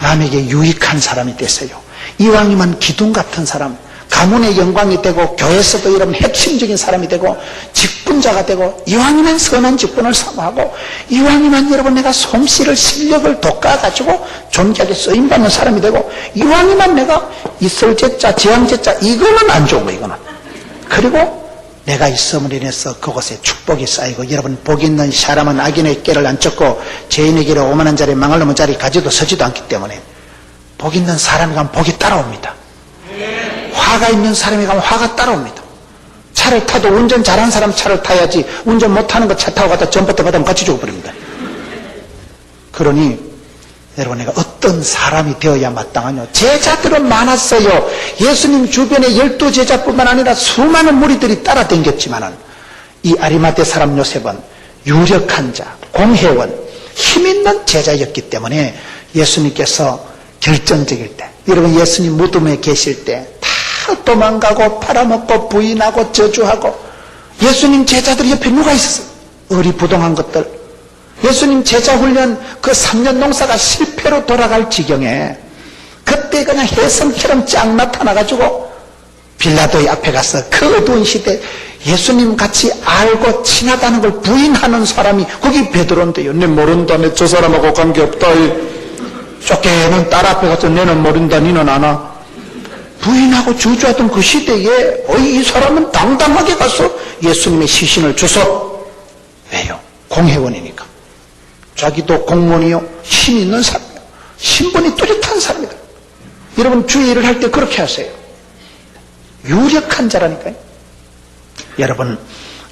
S5: 남에게 유익한 사람이 됐어요. 이왕이면 기둥 같은 사람, 가문의 영광이 되고 교회에서도 여러분 핵심적인 사람이 되고 직분자가 되고 이왕이면 선한 직분을 사모하고 이왕이면 여러분 내가 솜씨를 실력을 돋궈가지고 존귀하게 쓰임받는 사람이 되고 이왕이면 내가 이슬제자 재앙제자 이거는 안 좋은 거예요. 이거는. 그리고 내가 있음을 인해서 그곳에 축복이 쌓이고 여러분 복 있는 사람은 악인의 깨를 안 쫓고 죄인의 길에 오만한 자리 망할 놈의 자리 가지도 서지도 않기 때문에 복 있는 사람이 가면 복이 따라옵니다. 화가 있는 사람이 가면 화가 따라옵니다. 차를 타도 운전 잘하는 사람 차를 타야지 운전 못하는 거 차 타고 가다 전봇대 받으면 같이 죽어버립니다. 그러니 여러분 내가 어떤 사람이 되어야 마땅하냐. 제자들은 많았어요. 예수님 주변에 12제자뿐만 아니라 수많은 무리들이 따라다녔지만은 이 아리마대 사람 요셉은 유력한 자, 공회원, 힘있는 제자였기 때문에 예수님께서 결정적일 때 여러분 예수님 무덤에 계실 때 다 도망가고 팔아먹고 부인하고 저주하고 예수님 제자들 옆에 누가 있었어요? 어리부동한 것들. 예수님 제자 훈련 그 3년 농사가 실패로 돌아갈 지경에 그때 그냥 혜성처럼 쫙 나타나가지고 빌라도의 앞에 가서 그 어두운 시대 예수님 같이 알고 친하다는 걸 부인하는 사람이 거기 베드로인데요. 내 모른다. 내 저 사람하고 관계없다. 쫓겨는 딸 앞에 가서 내는 모른다. 니는 아나. 부인하고 주저하던 그 시대에 이 사람은 당당하게 가서 예수님의 시신을 주소. 왜요? 공회원이니까. 자기도 공무원이요. 힘 있는 사람이요. 신분이 뚜렷한 사람이다. 여러분 주의 일을 할 때 그렇게 하세요. 유력한 자라니까요. 여러분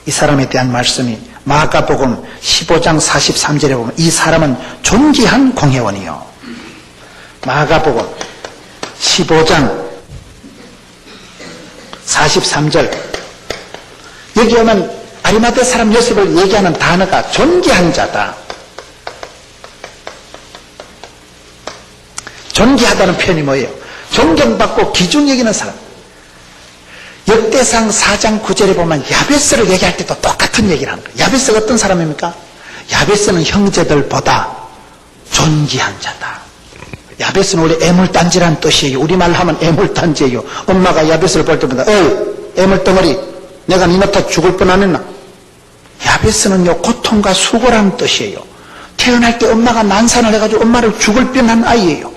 S5: 이 사람에 대한 말씀이 마가복음 15장 43절에 보면 이 사람은 존귀한 공회원이요. 마가복음 15장 43절 여기 오면 아리마대 사람 요셉을 얘기하는 단어가 존귀한 자다. 존귀하다는 표현이 뭐예요? 존경받고 기준 여기는 사람. 역대상 4장 9절에 보면 야베스를 얘기할 때도 똑같은 얘기를 하는 거예요. 야베스가 어떤 사람입니까? 야베스는 형제들보다 존귀한 자다. 야베스는 원래 애물단지라는 뜻이에요. 우리말로 하면 애물단지예요. 엄마가 야베스를 볼 때마다 애물덩어리 내가 니한테 죽을 뻔 안 했나? 야베스는요 고통과 수고라는 뜻이에요. 태어날 때 엄마가 난산을 해가지고 엄마를 죽을 뻔한 아이예요.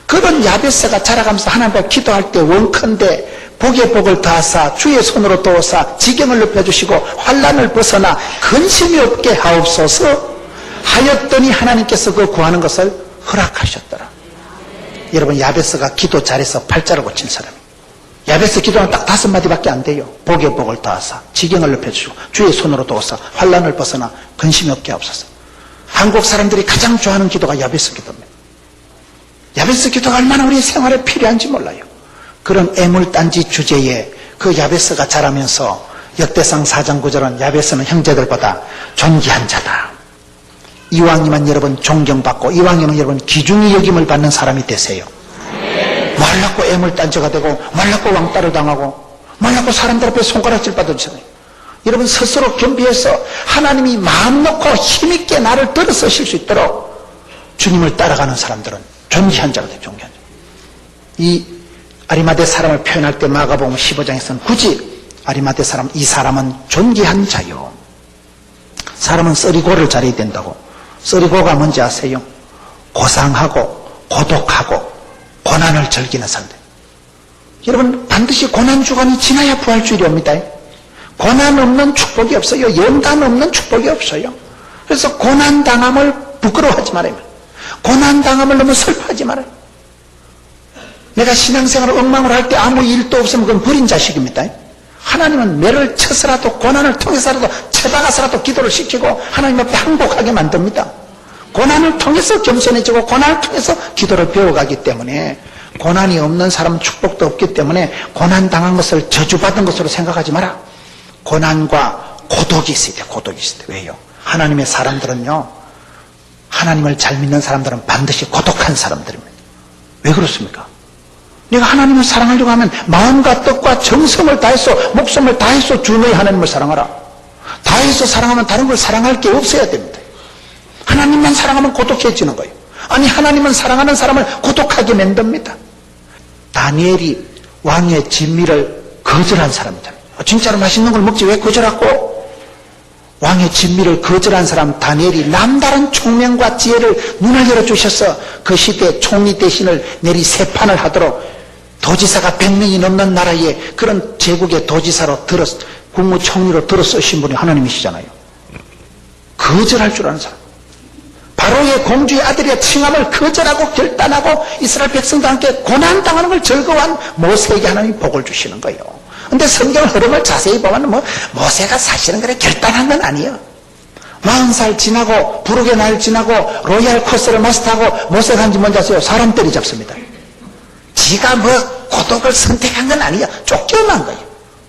S5: 그런 야베스가 자라가면서 하나님께 기도할 때 원컨대 복의 복을 더하사 주의 손으로 도우사 지경을 높여주시고 환난을 벗어나 근심이 없게 하옵소서 하였더니 하나님께서 그 구하는 것을 허락하셨더라. 여러분 야베스가 기도 잘해서 팔자를 고친 사람이에요. 야베스 기도는 딱 5마디밖에 안 돼요. 복의 복을 더하사 지경을 높여주시고 주의 손으로 도우사 환난을 벗어나 근심이 없게 하옵소서. 한국 사람들이 가장 좋아하는 기도가 야베스 기도입니다. 야베스 기도가 얼마나 우리 생활에 필요한지 몰라요. 그런 애물단지 주제에 그 야베스가 자라면서 역대상 4장 9절은 야베스는 형제들보다 존귀한 자다. 이왕이면 여러분 존경받고 이왕이면 여러분 귀중히 여김을 받는 사람이 되세요. 말랐고 애물단지가 되고 말랐고 왕따를 당하고 말랐고 사람들 앞에 손가락질 받으시잖아요. 여러분 스스로 겸비해서 하나님이 마음 놓고 힘있게 나를 들어서실 수 있도록 주님을 따라가는 사람들은 존귀한 자가 돼요. 존귀한 자. 이 아리마대 사람을 표현할 때 마가복음 15장에서는 굳이 아리마대 사람, 이 사람은 존귀한 자요. 사람은 썰이고를 잘해야 된다고. 썰이고가 뭔지 아세요? 고상하고 고독하고 고난을 즐기는 사람들. 여러분 반드시 고난 주간이 지나야 부활주일이 옵니다. 고난 없는 축복이 없어요. 연단 없는 축복이 없어요. 그래서 고난 당함을 부끄러워하지 말아요. 고난 당함을 너무 슬퍼하지 말아요. 내가 신앙생활을 엉망으로 할 때 아무 일도 없으면 그건 버린 자식입니다. 하나님은 매를 쳐서라도 고난을 통해서라도 쳐박아서라도 기도를 시키고 하나님 앞에 항복하게 만듭니다. 고난을 통해서 겸손해지고 고난을 통해서 기도를 배워가기 때문에 고난이 없는 사람은 축복도 없기 때문에 고난 당한 것을 저주받은 것으로 생각하지 마라. 고난과 고독이 있어야 돼. 고독이 있어야 돼. 왜요? 하나님의 사람들은요 하나님을 잘 믿는 사람들은 반드시 고독한 사람들입니다. 왜 그렇습니까? 내가 하나님을 사랑하려고 하면 마음과 뜻과 정성을 다해서 목숨을 다해서 주 너의 하나님을 사랑하라. 다해서 사랑하면 다른 걸 사랑할 게 없어야 됩니다. 하나님만 사랑하면 고독해지는 거예요. 아니 하나님은 사랑하는 사람을 고독하게 만듭니다. 다니엘이 왕의 진미를 거절한 사람이잖아요. 진짜로 맛있는 걸 먹지 왜 거절하고? 왕의 진미를 거절한 사람 다니엘이 남다른 총명과 지혜를 눈을 열어주셔서 그 시대 총리 대신을 내리 세판을 하도록 도지사가 100명이 넘는 나라에 그런 제국의 도지사로 국무총리로 들어 쓰신 분이 하나님이시잖아요. 거절할 줄 아는 사람. 바로의 공주의 아들의 칭함을 거절하고 결단하고 이스라엘 백성과 함께 고난당하는 걸 즐거워한 모세에게 하나님이 복을 주시는 거예요. 근데 성경 흐름을 자세히 보면 모세가 사실은 그래 결단한 건 아니에요. 40살 지나고 부르게 날 지나고 로얄 코스를 마스터하고 모세가 한지 뭔지 아세요? 사람 때리 잡습니다. 지가 고독을 선택한 건 아니에요. 쫓겨난 거예요.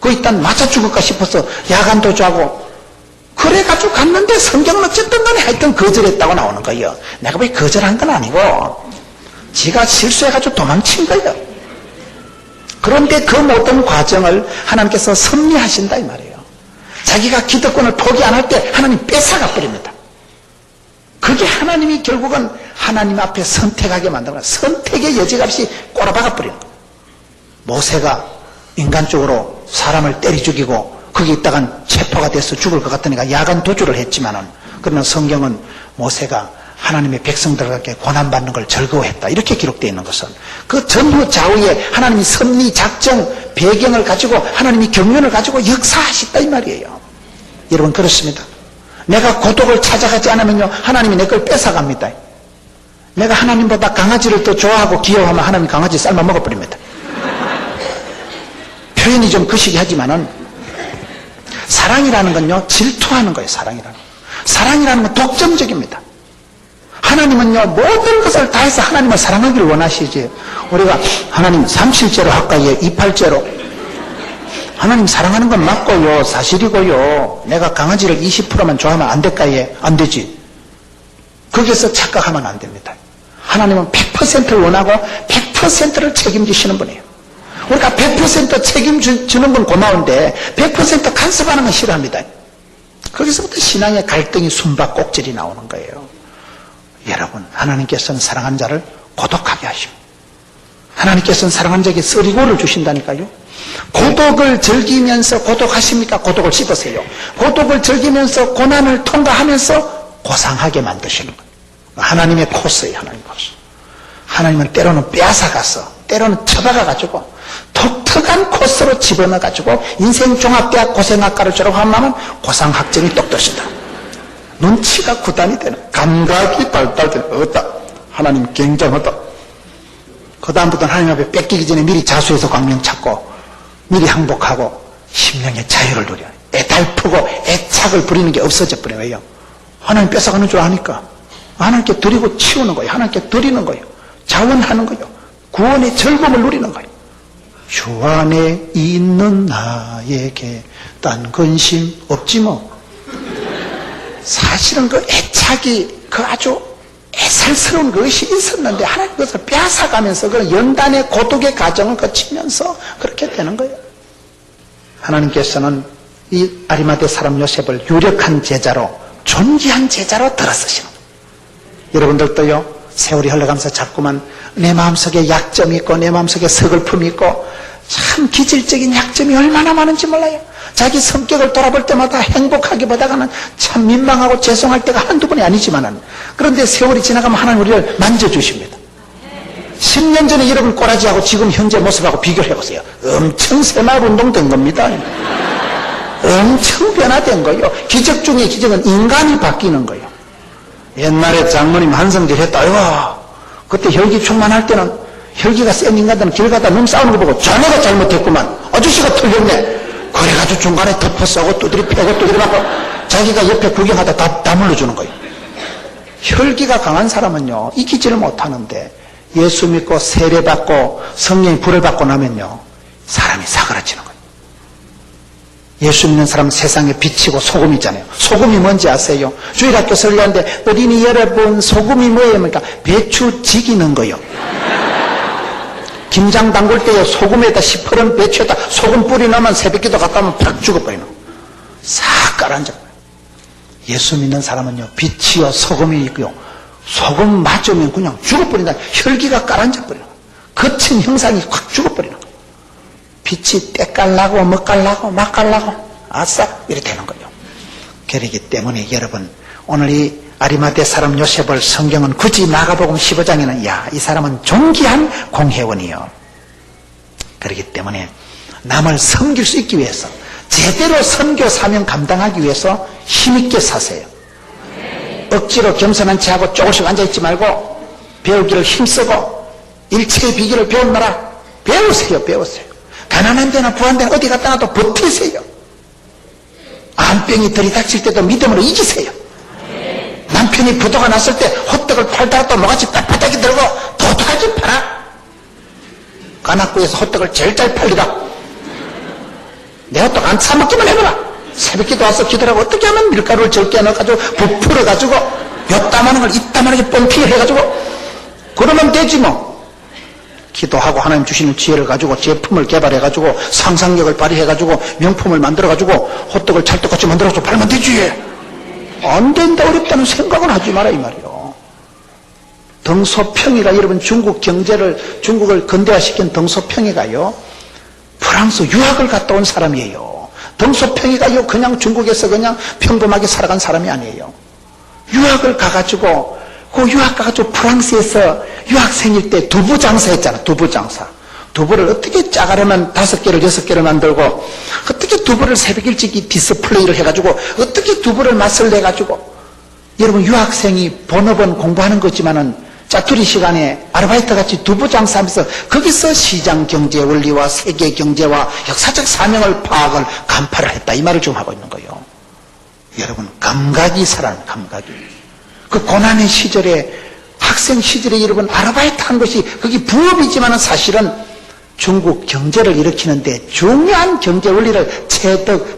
S5: 그 일단 맞아 죽을까 싶어서 야간 도주하고 그래가지고 갔는데 성경은 어쨌든 간에 하여튼 거절했다고 나오는 거예요. 내가 왜 거절한 건 아니고 지가 실수해가지고 도망친 거예요. 그런데 그 모든 과정을 하나님께서 섭리하신다 이 말이에요. 자기가 기득권을 포기 안 할 때 하나님 뺏어가 버립니다. 그게 하나님이 결국은 하나님 앞에 선택하게 만들고 선택의 여지가 없이 꼬라박아 버리는 거예요. 모세가 인간적으로 사람을 때려 죽이고 거기 있다간 체포가 돼서 죽을 것 같으니까 야간 도주를 했지만은 그러나 성경은 모세가 하나님의 백성들에게 고난받는 걸 즐거워했다. 이렇게 기록되어 있는 것은 그 전후 좌우에 하나님이 섭리, 작정, 배경을 가지고 하나님이 경륜을 가지고 역사하셨다 이 말이에요. 여러분 그렇습니다. 내가 고독을 찾아가지 않으면요 하나님이 내 걸 뺏어갑니다. 내가 하나님보다 강아지를 더 좋아하고 귀여워하면 하나님이 강아지 삶아 먹어버립니다. 표현이 좀 거시기 하지만은 사랑이라는 건요, 질투하는 거예요. 사랑이라는 건 독점적입니다. 하나님은요, 모든 것을 다해서 하나님을 사랑하기를 원하시지. 우리가 하나님 37제로 할까요? 28제로. 하나님 사랑하는 건 맞고요, 사실이고요. 내가 강아지를 20%만 좋아하면 안 될까요? 안 되지. 거기서 착각하면 안 됩니다. 하나님은 100%를 원하고 100%를 책임지시는 분이에요. 우리가 100% 책임주는 건 고마운데 100% 간섭하는 건 싫어합니다. 거기서부터 신앙의 갈등이 숨바꼭질이 나오는 거예요. 여러분, 하나님께서는 사랑하는 자를 고독하게 하시고 하나님께서는 사랑하는 자에게 쓰리고를 주신다니까요. 고독을 즐기면서 고독하십니까? 고독을 씹으세요. 고독을 즐기면서 고난을 통과하면서 고상하게 만드시는 거예요. 하나님의 코스예요. 하나님의 코스. 하나님은 때로는 빼앗아가서 때로는 쳐박아가지고 독특한 코스로 집어넣어가지고 인생 종합대학 고생학과를 졸업하면 고상학점이 똑 떠신다. 눈치가 구단이 되는, 감각이 발달되는, 어따 하나님 굉장하다. 그 다음부터는 하나님 앞에 뺏기기 전에 미리 자수해서 광명 찾고 미리 항복하고 심령의 자유를 누려 애달프고 애착을 부리는 게 없어져 버려요. 왜요? 하나님 뺏어가는 줄 아니까 하나님께 드리고 치우는 거예요. 하나님께 드리는 거예요. 자원하는 거예요. 구원의 즐거움을 누리는 거예요. 주 안에 있는 나에게 딴 근심 없지 뭐. 사실은 그 애착이 그 아주 애살스러운 것이 있었는데 하나님 그것을 빼앗아가면서 그 연단의 고독의 과정을 거치면서 그렇게 되는 거예요. 하나님께서는 이 아리마대 사람 요셉을 유력한 제자로, 존귀한 제자로 들어쓰시는 거예요. 여러분들도요, 세월이 흘러가면서 자꾸만 내 마음속에 약점이 있고 내 마음속에 서글픔이 있고 참 기질적인 약점이 얼마나 많은지 몰라요. 자기 성격을 돌아볼 때마다 행복하기보다는 참 민망하고 죄송할 때가 한두 번이 아니지만은, 그런데 세월이 지나가면 하나님 우리를 만져주십니다. 10년 전에 여러분 꼬라지하고 지금 현재 모습하고 비교를 해보세요. 엄청 새마을 운동된 겁니다. 엄청 변화된 거예요. 기적 중에 기적은 인간이 바뀌는 거예요. 옛날에 장모님 한성질 했다. 아이고, 그때 혈기 충만할 때는 혈기가 센 인간들은 길 가다 놈 싸우는 거 보고 자네가 잘못했구만, 아저씨가 틀렸네, 그래가지고 중간에 덮어 싸고 두드리 패고 두드리 맞고 자기가 옆에 구경하다 다 물러주는 거예요. 혈기가 강한 사람은요, 이기지를 못하는데 예수 믿고 세례받고 성령의 불을 받고 나면요, 사람이 사그라지는 거예요. 예수 믿는 사람은 세상에 빛이고 소금이잖아요. 소금이 뭔지 아세요? 주일학교 설교하는데 어린이 여러분, 소금이 뭐예요? 그러니까 배추 지기는 거예요. 김장 담글 때요, 소금에다 시퍼런 배추에다 소금 뿌리 넣으면 새벽기도 갔다 오면 팍 죽어버리는 거예요. 싹 가라앉아. 예수 믿는 사람은요, 빛이요 소금이 있고요, 소금 맞으면 그냥 죽어버린다. 혈기가 가라앉아 버리는 거예요. 거친 형상이 확 죽어버리는 거예요. 빛이 때깔나고 먹깔나고 맛깔나고 아싸 이렇게 되는 거예요. 그렇기 때문에 여러분, 오늘 이 아리마대 사람 요셉을 성경은 굳이 마가복음 15장에는 야, 이 사람은 존귀한 공회원이요, 그렇기 때문에 남을 섬길 수 있기 위해서, 제대로 선교 사명 감당하기 위해서 힘있게 사세요. 억지로 겸손한 체하고 조금씩 앉아있지 말고 배우기를 힘쓰고 일체의 비결을 배우느라 배우세요. 가난한 데나 부한 데나 어디 갔다 놔도 버티세요. 암병이 들이닥칠 때도 믿음으로 이기세요. 남편이 부도가 났을 때 호떡을 팔다가 또 뭐같이 빳빳하게 들고 도둑하지 팔아. 관악구에서 호떡을 제일 잘 팔리다. 내 호떡 안 사먹기만 해봐라. 새벽기도 와서 기도하고 어떻게 하면 밀가루를 적게 넣어가지고 부풀어가지고 요따만한 걸 이따만하게 뻥튀기 해가지고 그러면 되지 뭐. 기도하고 하나님 주시는 지혜를 가지고 제품을 개발해가지고 상상력을 발휘해가지고 명품을 만들어가지고 호떡을 찰떡같이 만들어서 팔면 되지. 안 된다, 어렵다는 생각은 하지 마라 이 말이요. 덩소평이가, 여러분 중국 경제를, 중국을 근대화시킨 덩소평이가요, 프랑스 유학을 갔다 온 사람이에요. 덩소평이가요, 그냥 중국에서 그냥 평범하게 살아간 사람이 아니에요. 유학을 가가지고, 그 유학 가가지고 프랑스에서 유학생일 때 두부 장사했잖아. 두부 장사. 두부를 어떻게 짜가려면 5개를 6개를 만들고, 어떻게 두부를 새벽 일찍 디스플레이를 해가지고, 어떻게 두부를 맛을 내가지고, 여러분 유학생이 본업은 공부하는 거지만은 짜투리 시간에 아르바이트 같이 두부 장사하면서 거기서 시장 경제 원리와 세계 경제와 역사적 사명을 파악을 간파를 했다. 이 말을 지금 하고 있는 거예요. 여러분, 감각이 살아요, 감각이. 그 고난의 시절에, 학생 시절에 여러분 아르바이트 한 것이 그게 부업이지만은 사실은 중국 경제를 일으키는데 중요한 경제 원리를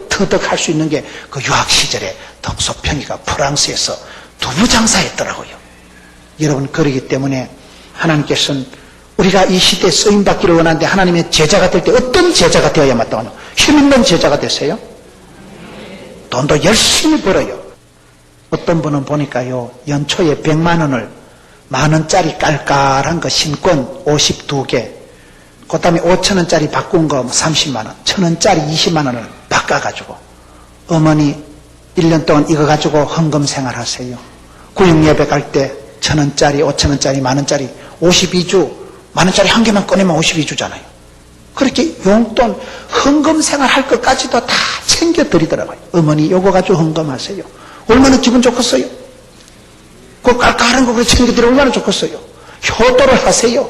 S5: 터득할 수 있는 게 그 유학 시절에 덕소평이가 프랑스에서 두부 장사했더라고요. 여러분, 그러기 때문에 하나님께서는 우리가 이 시대에 쓰임받기를 원하는데 하나님의 제자가 될 때 어떤 제자가 되어야 마땅하노? 힘있는 제자가 되세요? 돈도 열심히 벌어요. 어떤 분은 보니까요, 연초에 100만 원을 10,000원짜리 깔깔한 거 신권 52개, 그 다음에 5,000원짜리 바꾼 거 30만 원, 1,000원짜리 20만 원을 바꿔가지고 어머니 1년 동안 이거 가지고 헌금 생활하세요. 구역 예배 갈 때 1,000원짜리, 5,000원짜리, 10,000원짜리 52주, 10,000원짜리 한 개만 꺼내면 52주잖아요. 그렇게 용돈, 헌금 생활할 것까지도 다 챙겨드리더라고요. 어머니 요거 가지고 헌금하세요. 얼마나 기분 좋겠어요? 그 깔깔한 거 챙겨드리면 얼마나 좋겠어요? 효도를 하세요.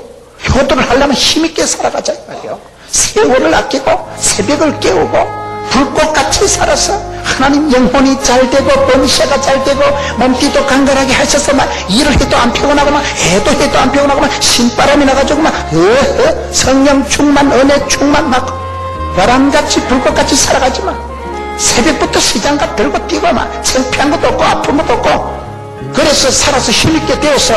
S5: 효도를 하려면 힘있게 살아가자 이 말이에요. 세월을 아끼고 새벽을 깨우고 불꽃같이 살아서 하나님 영혼이 잘 되고 번샤가 잘 되고 몸띠도 강건하게 하셔서 막 일을 해도 안 피곤하고 막 해도 안 피곤하고 막 신바람이 나가지고 막 성령 충만 은혜 충만 막 바람같이 불꽃같이 살아가지만 새벽부터 시장가 들고 뛰고 막 창피한 것도 없고 아픈 것도 없고 그래서 살아서 힘있게 되어서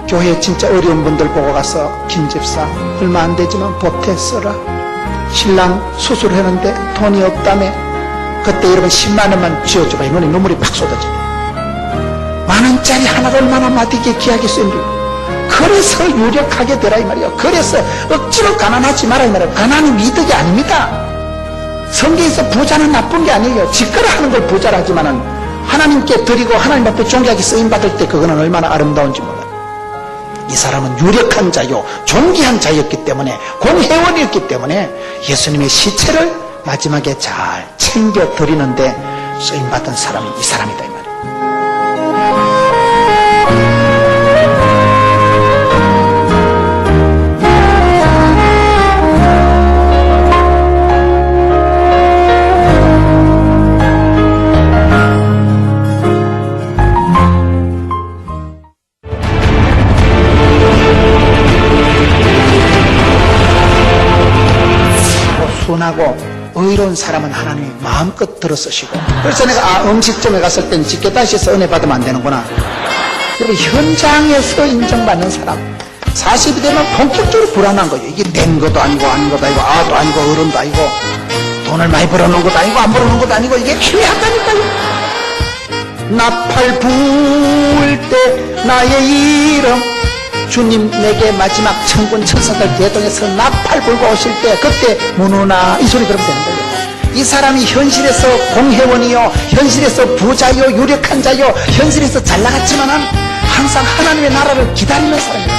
S5: 교회 진짜 어려운 분들 보고 가서 김집사 얼마 안 되지만 보태 써라. 신랑 수술했는데 돈이 없다며 그때 여러분 10만 원만 쥐어줘봐. 이번에 눈물이 팍 쏟아져. 10,000원짜리 하나가 얼마나 마디게 귀하게 쓰인지요. 그래서 유력하게 되라 이 말이에요. 그래서 억지로 가난하지 마라 이 말이에요. 가난이 미덕이 아닙니다. 성경에서 부자는 나쁜 게 아니에요. 짓거라 하는 걸 부자라 하지만은 하나님께 드리고 하나님 앞에 존귀하게 쓰임받을 때 그거는 얼마나 아름다운지 몰라요. 이 사람은 유력한 자요 존귀한 자였기 때문에 공회원이었기 때문에 예수님의 시체를 마지막에 잘 챙겨 드리는데 쓰임받은 사람이 이 사람이다 이 말이에요. 순하고 의로운 사람은 하나님이 마음껏 들어쓰시고 그래서 내가 음식점에 갔을 땐 집게 다시서 은혜 받으면 안 되는구나. 그리고 현장에서 인정받는 사람 40이 되면 본격적으로 불안한 거예요. 이게 된 것도 아니고 아닌 것도 아니고 아도 아니고 어른도 아니고 돈을 많이 벌어놓은 것도 아니고 안 벌어놓은 것도 아니고 이게 희미하다니까요. 나팔 불 때 나의 이름 주님 내게 마지막 천군 천사들 대동에서 나팔 불고 오실 때 그때 문우나 이 소리 들으면 되는 거예요. 이 사람이 현실에서 공회원이요 현실에서 부자요 유력한 자요 현실에서 잘 나갔지만은 항상 하나님의 나라를 기다리는 사람이에요.